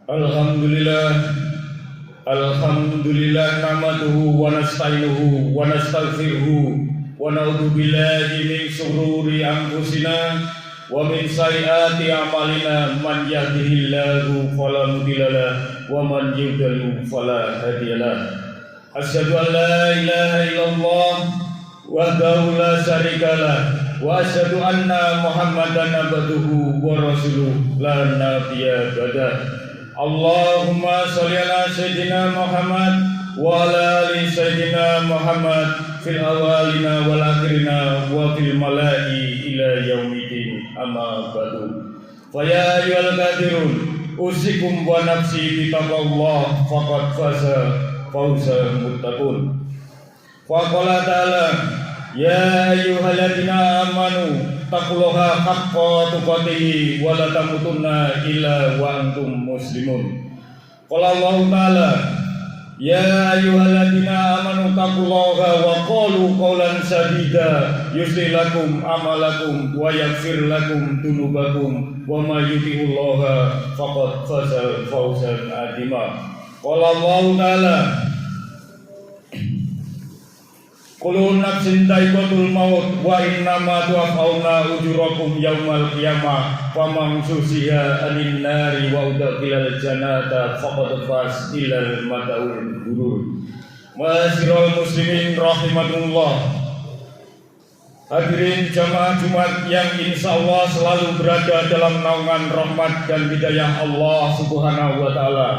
Alhamdulillah nahmaduhu wa nasta'inuhu wa nastaghfiruhu wa na'udzu billahi min shururi anfusina wa min sayyiati a'malina. Man yahdihillahu fala mudilla lahu wa man yudlil fala hadiya lahu. Asyhadu an la ilaha illallah wahdahu la syarika lahu wa asyhadu anna Muhammadan abduhu wa rasuluhu la nabiyya ba'dahu. Allahumma sholli ala sayyidina Muhammad wa ala ali sayyidina Muhammad fil awalina wal akhirina wa fil mala'i ila yaumiddin, amma ba'du. Fa ya ayyuhal qadirun usikum wa nafsi bi taqwallah faqad faza fawzan muttaqun. Fa qala ta'ala ya ayyuhalladzina amanu taqullaha haqqa tuqatih wa la tamutunna illa wa antum muslimun. Qala Allah ta'ala ya ayyuhalladzina amanu taqullaha wa qalu qawlan sadida yuslih lakum amalakum wa yaghfir lakum dunubakum wa may yuti'ullaha faqad faza fawzan 'azima. Qala Allah ta'ala kullu nafsin dha'iqatul maut wa innama tuwaffawna ujurakum yaumal qiyamah faman zuhziha 'anil nari wa udkhilal jannata faqad faz ilal mataul ghurur. Ma'asyiral muslimin rahimakumullah. Hadirin jamaah Jumat yang insyaallah selalu berada dalam naungan rahmat dan hidayah Allah Subhanahu wa taala.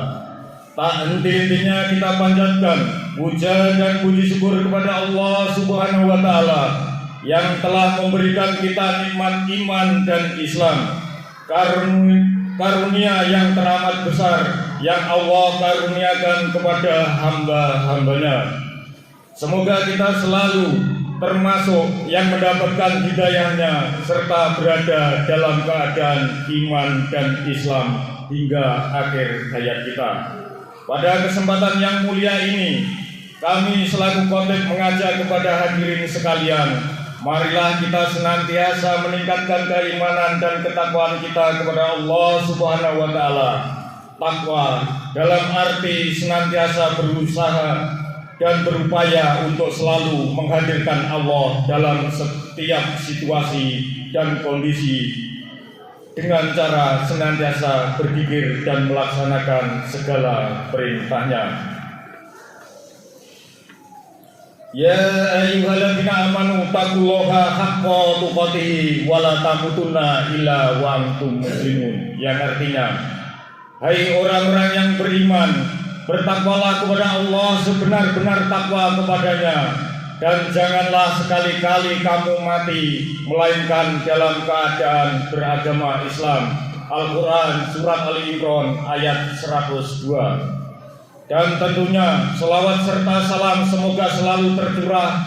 Tak henti-hentinya kita panjatkan puja dan puji syukur kepada Allah Subhanahu wa taala yang telah memberikan kita nikmat iman dan Islam, karunia yang teramat besar yang Allah karuniakan kepada hamba-hambanya. Semoga kita selalu termasuk yang mendapatkan hidayahnya serta berada dalam keadaan iman dan Islam hingga akhir hayat kita. Pada kesempatan yang mulia ini, kami selaku khotib mengajak kepada hadirin sekalian, marilah kita senantiasa meningkatkan keimanan dan ketakwaan kita kepada Allah Subhanahu wa taala. Takwa dalam arti senantiasa berusaha dan berupaya untuk selalu menghadirkan Allah dalam setiap situasi dan kondisi, dengan cara senantiasa berzikir dan melaksanakan segala perintahnya. Ya ayyuhalladzina amanu taqullaha haqqa tuqatih wa la tamutunna illa wa antum muslimun, yang artinya, hai orang-orang yang beriman, bertakwalah kepada Allah sebenar-benar takwa kepadanya, dan janganlah sekali-kali kamu mati melainkan dalam keadaan beragama Islam. Al-Quran Surat Al-Imran ayat 102. Dan tentunya selawat serta salam semoga selalu tercurah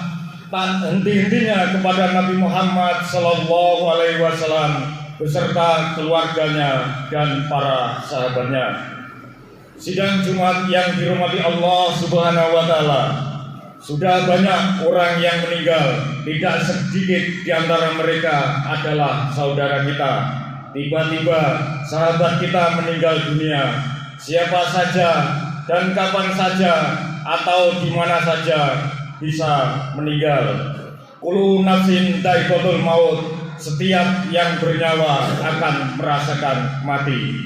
tak henti-hentinya kepada Nabi Muhammad Sallallahu Alaihi Wasallam beserta keluarganya dan para sahabatnya. Sidang Jumat yang dirahmati Allah Subhanahu wa taala, sudah banyak orang yang meninggal, tidak sedikit di antara mereka adalah saudara kita. Tiba-tiba sahabat kita meninggal dunia. Siapa saja dan kapan saja atau di mana saja bisa meninggal. Kullu nafsin dha'iqatul maut, setiap yang bernyawa akan merasakan mati.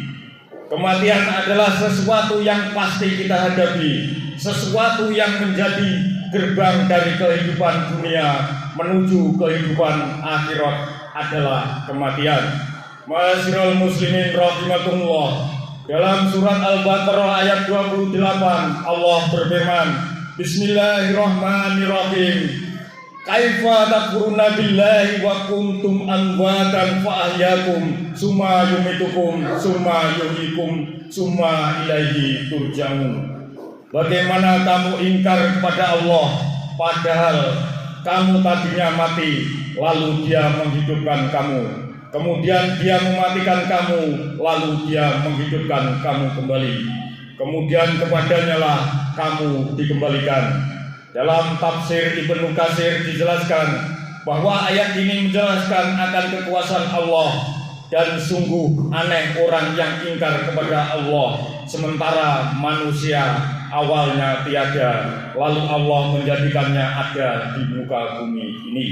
Kematian adalah sesuatu yang pasti kita hadapi, sesuatu yang menjadi gerbang dari kehidupan dunia menuju kehidupan akhirat adalah kematian. Ma'asyiral muslimin rahimakumullah. Dalam surat Al-Baqarah ayat 28 Allah berfirman, Bismillahirrahmanirrahim. Kaifa takfuruna billahi wa kuntum amwatan fa ahyakum summa yumitukum summa yuhyikum summa ilaihi turja'un. Bagaimana kamu ingkar kepada Allah padahal kamu tadinya mati, lalu Dia menghidupkan kamu, kemudian Dia mematikan kamu, lalu Dia menghidupkan kamu kembali, kemudian kepadanya lah kamu dikembalikan. Dalam tafsir Ibnu Katsir dijelaskan bahwa ayat ini menjelaskan akan kekuasaan Allah Dan sungguh aneh orang yang ingkar kepada Allah, sementara manusia awalnya tiada, lalu Allah menjadikannya ada di muka bumi ini.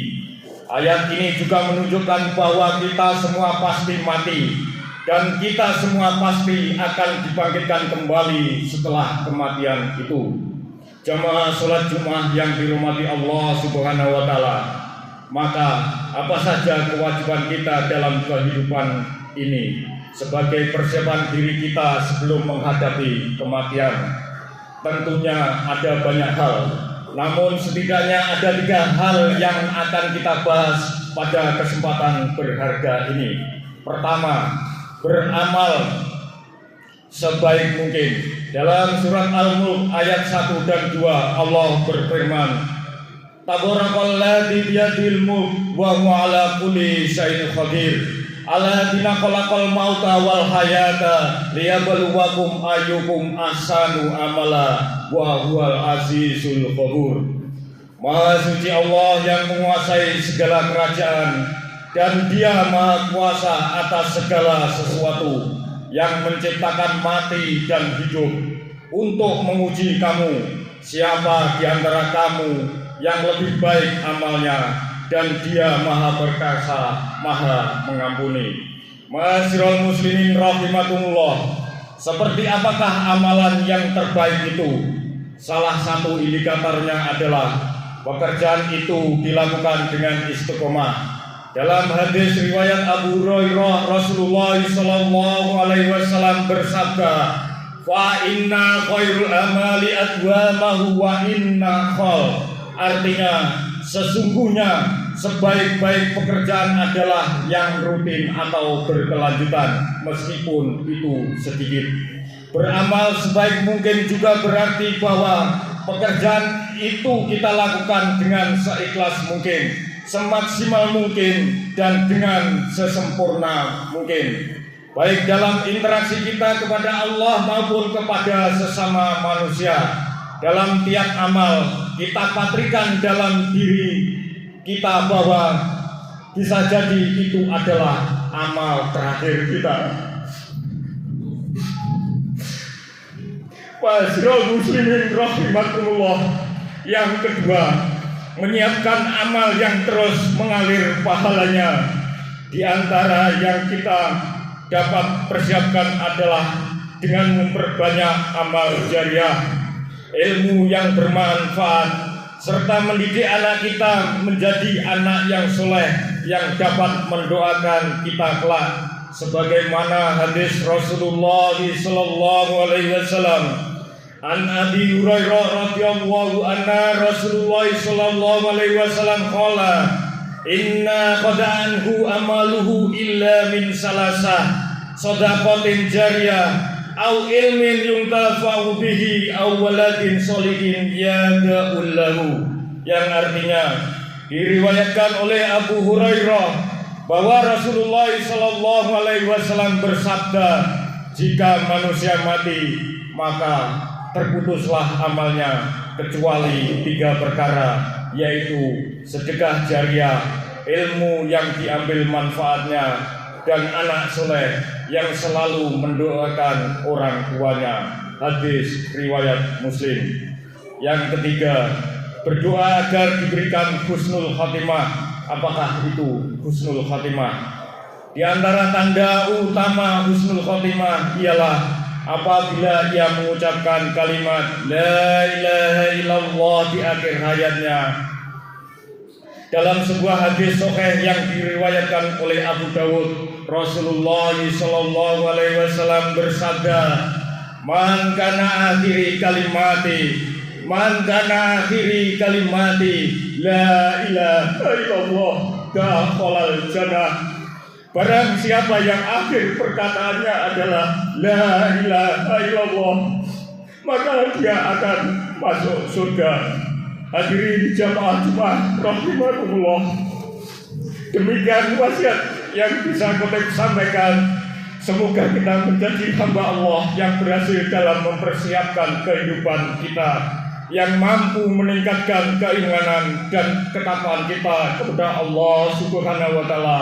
Ayat ini juga menunjukkan bahwa kita semua pasti mati, dan kita semua pasti akan dibangkitkan kembali setelah kematian itu. Jamaah sholat Jumat yang dirahmati Allah Subhanahu wa Ta'ala, maka apa saja kewajiban kita dalam kehidupan ini sebagai persiapan diri kita sebelum menghadapi kematian? Tentunya ada banyak hal, namun setidaknya ada 3 hal yang akan kita bahas pada kesempatan berharga ini. Pertama, beramal sebaik mungkin. Dalam surat Al-Mulk ayat 1 dan 2 Allah berfirman, Tabarakalladzi biyadil mulk wa huwa ala kulli syai'in qadir. Alladzina khalaqal mauta wal hayata liyabluwakum ayyukum ahsanu amala wa huwal azizul ghafur. Maha suci Allah yang menguasai segala kerajaan, dan Dia Maha Kuasa atas segala sesuatu, yang menciptakan mati dan hidup untuk menguji kamu, siapa di antara kamu yang lebih baik amalnya, dan Dia Maha Perkasa, Maha Mengampuni. Ma'asyiral muslimin rahimakumullah, seperti apakah amalan yang terbaik itu? Salah satu indikatornya adalah pekerjaan itu dilakukan dengan istiqomah. Dalam hadis riwayat Abu Hurairah, Rasulullah sallallahu alaihi wasallam bersabda, "Fa inna khairul amali adwamahu wa inna khal." Artinya, sesungguhnya sebaik-baik pekerjaan adalah yang rutin atau berkelanjutan, meskipun itu sedikit. Beramal sebaik mungkin juga berarti bahwa pekerjaan itu kita lakukan dengan seikhlas mungkin, semaksimal mungkin, dan dengan sesempurna mungkin, baik dalam interaksi kita kepada Allah maupun kepada sesama manusia. Dalam tiap amal kita patrikan dalam diri kita bahwa bisa jadi itu adalah amal terakhir kita. Ma'asyiral muslimin rahimakumullah. Yang kedua, menyiapkan amal yang terus mengalir pahalanya. Di antara yang kita dapat persiapkan adalah dengan memperbanyak amal jariah, ilmu yang bermanfaat, serta mendidik anak kita menjadi anak yang soleh yang dapat mendoakan kita kelak, sebagaimana hadis Rasulullah sallallahu alaihi wasallam. An Abi Hurairah radhiyallahu anhu, Rasulullah sallallahu alaihi wasallam qala, inna qad anhu amaluhu illa min salasah, shadaqatin jariyah, au ilmin yuntafa'u bihi, au waladin sholihin yad'u lahu. Yang artinya diriwayatkan oleh Abu Hurairah bahwa Rasulullah sallallahu alaihi wasallam bersabda, jika manusia mati maka terputuslah amalnya kecuali 3 perkara, yaitu sedekah jariah, ilmu yang diambil manfaatnya, dan anak soleh yang selalu mendoakan orang tuanya. Hadis riwayat Muslim. Yang ketiga, berdoa agar diberikan husnul khatimah. Apakah itu husnul khatimah? Di antara tanda utama husnul khatimah ialah apabila ia mengucapkan kalimat la ilaha illallah di akhir hayatnya. Dalam sebuah hadis sahih yang diriwayatkan oleh Abu Dawud, Rasulullah sallallahu alaihi wasallam bersabda, man kana akhiri kalimati la ilaha illallah dakhalal jannah. Barang siapa yang akhir perkataannya adalah la ilaha illallah, maka dia akan masuk surga. Hadirin jamaah Jumat rahimakumullah, demikian wasiat yang bisa kita sampaikan. Semoga kita menjadi hamba Allah yang berhasil dalam mempersiapkan kehidupan kita, yang mampu meningkatkan keimanan dan ketakwaan kita kepada Allah Subhanahu wa Ta'ala.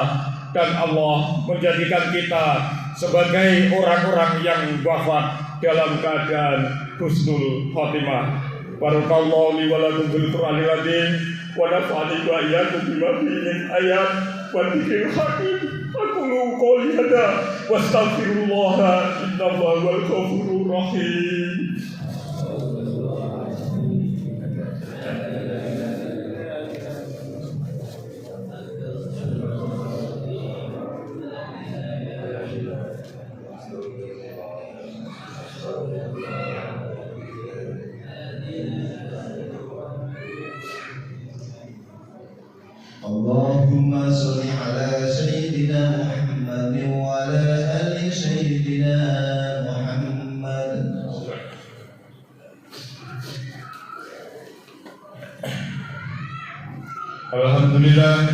dan Allah menjadikan kita sebagai orang-orang yang wafat dalam keadaan husnul khotimah. Barakallahu li wa lakum bil Qur'anil azim wa nafa'ani wa iyyakum bima fihi min ayat wa dzikril hakim. Aqulu qouli hadza wastaghfirullaha innahu huwal ghafurur rahim. Allahumma sholli ala sayyidina Muhammad wa ala ali sayyidina Muhammad. Alhamdulillah,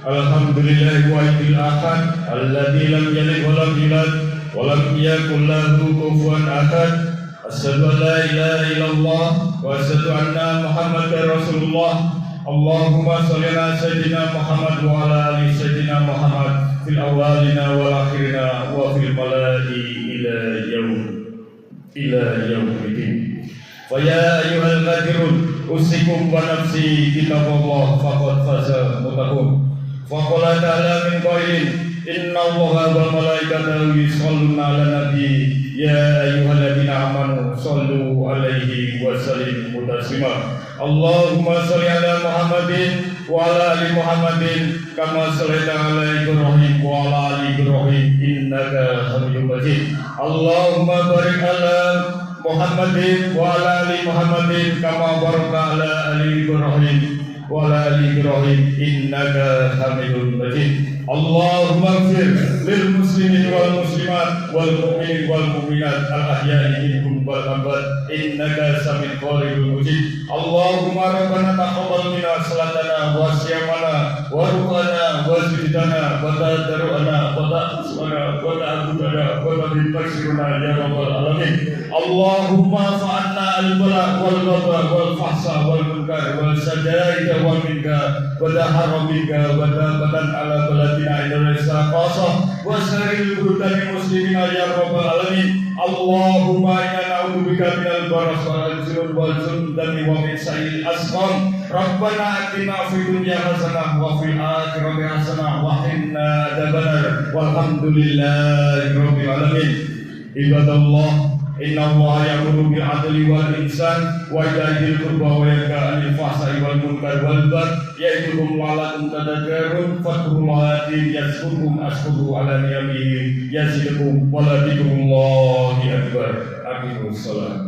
alhamdulillah wahidil ahad alladzi lam yalid wa lam yulad wa lam yakul lahu kufuwan ahad. Asyhadu an la ilaha illallah wa asyhadu anna Muhammadar Rasulullah. Allahumma sholli ala sayyidina Muhammad wa ala ali sayyidina Muhammad fil awwalina wal akhirina wa fil malai ila yaumiddin. Fa ya ayyuhal qadirun usikum wa nafsi kitaballah faqad faza muttaqun. Fa qala ta'ala min qailin inna Allaha wa malaikatahu yusholluna 'alan nabi ya ayyuhalladzina amanu shollu 'alaihi wa sallimu taslima. Allahumma sholli ala Muhammadin wa ala ali Muhammadin kama shallaita ala Ibrahim wa ala ali Ibrahim innaka Hamidum Majid. Allahumma barik ala Muhammadin wa ala ali Muhammadin kama barakta ala ali Ibrahim wa ala ali Ibrahim innaka Hamidum Majid. Allahumma ighfir lil muslimin wal muslimat wal mu'minin wal mu'minat al ahya'i minhum wal amwat innaka samiul qaribul mujib. Allahumma rabbana taqabbal minna salatana wa siyamana wa ruqana wa sujdana wa tadarruana wa ta'usana wa ta'budana wa tabiqsiruna ya rabbal alamin. Allahumma fa'anna al-bala wal ghadab wal fahsha wal munkar wal sadaida wal minka wa daharabika wa dabatan ala baladina Indonesia qasah wa saril burudani muslimina ya rabbal alamin. Allahumma inna na'udzubika minal baras wal junun wal jundami wa min sa'il asqam. Rabbana atina fid dunya hasanah wa fil akhirati hasanah wa qina adzabannar. Walhamdulillahi rabbil alamin. Ibadallah, inna Allaha ya'muru bil 'adli wal ihsan wa ita'i dzil qurba wa yanha 'anil fahsya'i wal munkari wal baghi ya'idukum la'allakum tadhakkarun. Fadhkurullaha yazkurkum ashkuru 'ala ni'amihi yazidukum wa la dzikrullahi akbar. Aqimus shalah.